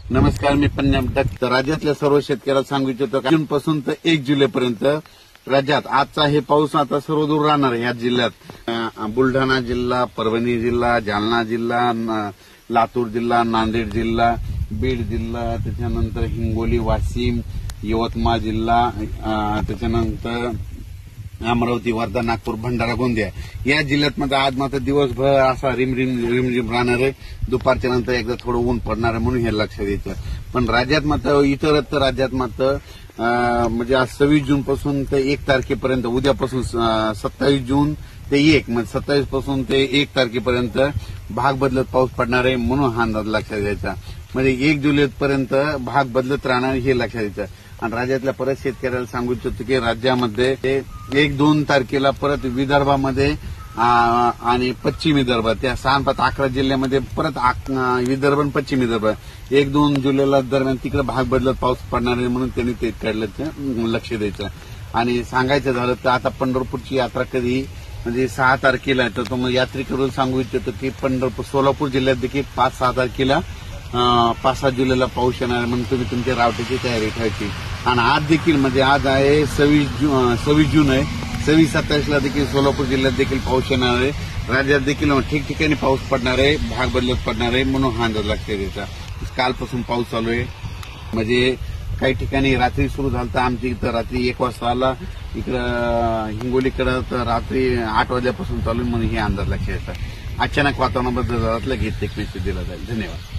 नमस्कार, मी पंजाब दत्त. राज्यातल्या सर्व शेतकऱ्याला सांगू इच्छितो जून पासून तर 1 जुलैपर्यंत राज्यात आजचा हे पाऊस आता सर्वदूर राहणार आहे. या जिल्ह्यात बुलढाणा जिल्हा, परभणी जिल्हा, जालना जिल्हा, लातूर जिल्हा, नांदेड जिल्हा, बीड जिल्हा, त्याच्यानंतर हिंगोली, वाशिम, यवतमाळ जिल्हा, त्याच्यानंतर अमरावती, वर्धा, नागपूर, भंडारा, गोंदिया या जिल्ह्यात मात्र आज मात्र दिवसभर असा रिमझिम राहणार आहे. दुपारच्या नंतर एकदा थोडं ऊन पडणार आहे म्हणून हे लक्षात येतं. पण राज्यात मात्र इतरत्र राज्यात मात्र म्हणजे आज 26 जून पासून ते 1 तारखेपर्यंत उद्यापासून 27 जून ते 1 म्हणजे 27 पासून ते 1 तारखेपर्यंत भाग बदलत पाऊस पडणार आहे म्हणून हा अंदाज लक्षात घ्यायचा. म्हणजे 1 जुलैपर्यंत भाग बदलत राहणार हे लक्षात घ्यायचं. आणि राज्यातल्या परत शेतकऱ्याला सांगू इच्छितो की राज्यामध्ये 1-2 तारखेला परत विदर्भामध्ये आणि पश्चिम विदर्भ त्या 6-11 जिल्ह्यामध्ये परत विदर्भ आणि पश्चिम विदर्भ 1-2 जुलैला दरम्यान तिकडे भाग बदलत पाऊस पडणार आहे म्हणून त्यांनी ते काढल्याचं लक्ष द्यायचं. आणि सांगायचं झालं तर आता पंढरपूरची यात्रा कधी म्हणजे 6 तारखेला आहे. तर मग यात्रेकरून सांगू इच्छितो की सोलापूर जिल्ह्यात देखील 5-6 तारखेला 5-7 जुलैला पाऊस येणार आहे म्हणून तुम्ही तुमच्या रावटीची तयारी ठेवायची. आणि आज देखील म्हणजे आज आहे 26 जून आहे. 26-27ला देखील सोलापूर जिल्ह्यात देखील पाऊस येणार आहे. राज्यात देखील ठिकठिकाणी पाऊस पडणार आहे, भाग बदलत पडणार आहे म्हणून हा अंदाज लक्षात द्यायचा. कालपासून पाऊस चालू आहे. म्हणजे काही ठिकाणी रात्री सुरू झाला तर आमच्या इथं रात्री 1 वाजता आला. इकडं हिंगोलीकडे तर रात्री 8 वाजल्यापासून चालू म्हणून हे अंदाज लक्षात द्यायचा. अचानक वातावरणाबद्दल लगेच एक मेसेज दिला जाईल. धन्यवाद.